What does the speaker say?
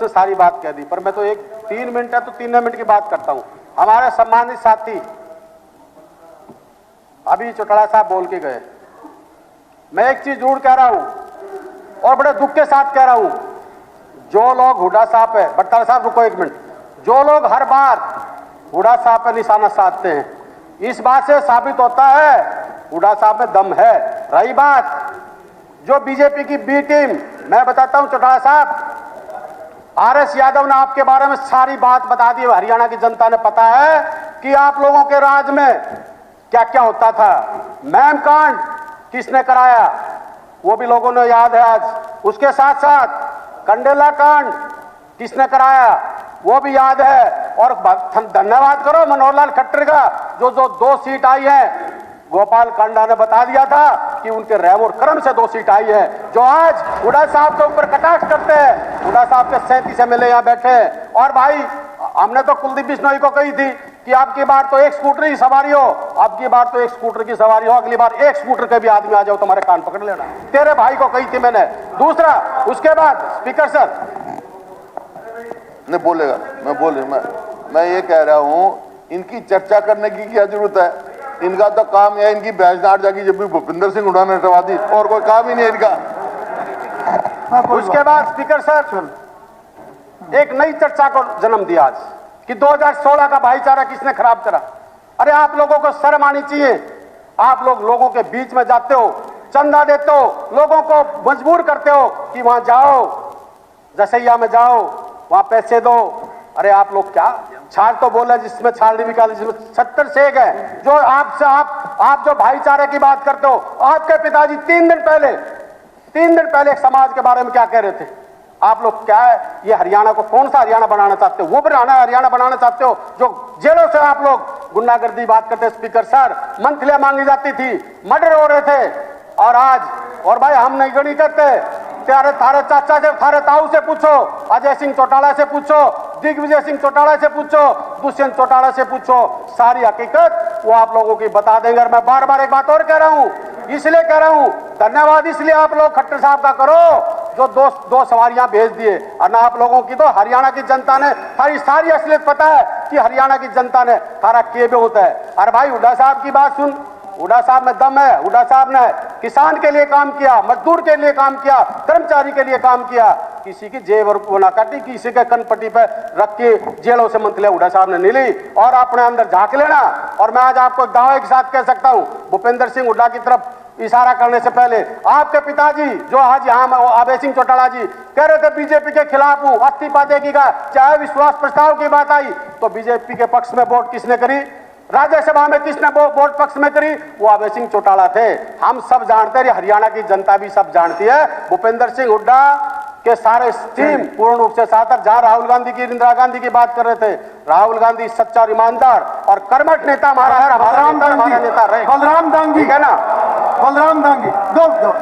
तो सारी बात कह दी, पर मैं तो 3 मिनट है तो 3 मिनट की बात करता हूं। हमारे सम्मानित साथी अभी चौटाला साहब बोल के गए, मैं एक चीज जरूर कह रहा हूं और बड़े दुख के साथ कह रहा हूं, जो लोग हुड्डा साहब पे, बट्टाल साहब रुको एक मिनट, जो लोग हर बार हुड्डा साहब पे निशाना साधते हैं, इस बात से साबित होता है हुड्डा साहब में दम है। रही बात जो बीजेपी की बी टीम, मैं बताता हूं चौटाला साहब, आरएस यादव ने आपके बारे में सारी बात बता दी। हरियाणा की जनता ने पता है कि आप लोगों के राज में क्या क्या होता था। मैम कांड किसने कराया वो भी लोगों ने याद है आज। उसके साथ साथ कंडेला कांड किसने कराया वो भी याद है। और धन्यवाद करो मनोहर लाल खट्टर का, जो 2 सीट आई है, गोपाल कांडा ने बता दिया था कि उनके रहम और कर्म से 2 सीट आई है, जो आज हुड्डा साहब के ऊपर कटाक्ष करते हैं। हुड्डा साहब के 37 MLA यहाँ बैठे हैं। और भाई हमने तो कुलदीप बिश्नोई को कही थी कि अब की बार तो 1 स्कूटर की सवारी हो, अब की बार तो 1 स्कूटर की सवारी हो, अगली बार 1 स्कूटर के भी आदमी आ जाओ तुम्हारे कान पकड़ लेना। तेरे भाई को कही थी मैंने। दूसरा, उसके बाद स्पीकर सर नहीं बोलेगा, मैं ये कह रहा हूं, इनकी चर्चा करने की क्या जरूरत है? इनका तो काम है इनकी भैंसनाट जाकी जब भी भूपिंदर सिंह हुड्डा ने हटवा दी, और कोई काम ही नहीं है इनका। उसके बाद स्पीकर सर एक नई चर्चा को जन्म दिया आज कि 2016 का भाईचारा किसने खराब करा। अरे आप लोगों को शर्म आनी चाहिए। आप लोग लोगों के बीच में जाते हो, चंदा देते हो, लोगों को मजबूर करते हो कि वहां जाओ, जसैया में जाओ, वहां पैसे दो। अरे आप लोग क्या छाल तो बोले जिसमें छाल नहीं निकाली, जिसमें 70 शेख है। जो आपसे आप जो भाईचारे की बात करते हो, आपके पिताजी 3 दिन पहले एक समाज के बारे में क्या कह रहे थे। आप लोग क्या है, ये हरियाणा को कौन सा हरियाणा बनाना चाहते हो? वो हरियाणा बनाना चाहते हो जो जेलों से आप लोग गुंडागर्दी बात करते हैं। स्पीकर सर, मंथलियां मांगी जाती थी, मर्डर हो रहे थे, और आज, और भाई हम नहीं गणी करते, थारे चाचा से, थारे ताऊ से पूछो, अजय सिंह चौटाला से पूछो, दिग्विजय सिंह चौटाला से पूछो, दुष्यंत चौटाला से पूछो, सारी हकीकत वो आप लोगों की बता देंगे। और मैं बार बार एक बात और कह रहा हूं, इसलिए कह रहा हूं, धन्यवाद इसलिए आप लोग खट्टर साहब का करो जो 2 सवारियां भेज दिए। और ना आप लोगों की तो हरियाणा की जनता ने सारी असलियत पता है कि हरियाणा की जनता ने थारा केबे होता है। अरे भाई हुड्डा साहब की बात सुन, हुड्डा साहब में दम है। हुड्डा साहब ने किसान के लिए काम किया, मजदूर के लिए काम किया, कर्मचारी के लिए काम किया, किसी की जेब और ना काटी, किसी के कनपट्टी पे रख के जेलों से मंथलियां हुड्डा साहब ने नहीं ली। और अपने अंदर झांक लेना। और मैं आज आपको दावे के साथ कह सकता हूं, भूपेंद्र सिंह हुड्डा की तरफ इशारा करने से पहले आपके पिताजी जो आज यहाँ अभय सिंह चौटाला जी कह रहे थे बीजेपी के खिलाफ हूं, इस्तीफा देगा, चाहे विश्वास प्रस्ताव की बात आई तो बीजेपी के पक्ष में वोट किसने करी, राज्यसभा में किसने वोट पक्ष में करी, वो अभय सिंह चौटाला थे। हम सब जानते हैं, हरियाणा की जनता भी सब जानती है, भूपेंद्र सिंह हुड्डा के सारे टीम पूर्ण रूप से साथ। जहां राहुल गांधी की, इंदिरा गांधी की बात कर रहे थे, राहुल गांधी सच्चा और ईमानदार और कर्मठ नेता हमारा है, हमारा नेता रहे। बलराम दांगी, ठीक है ना, बलराम दांगी, दो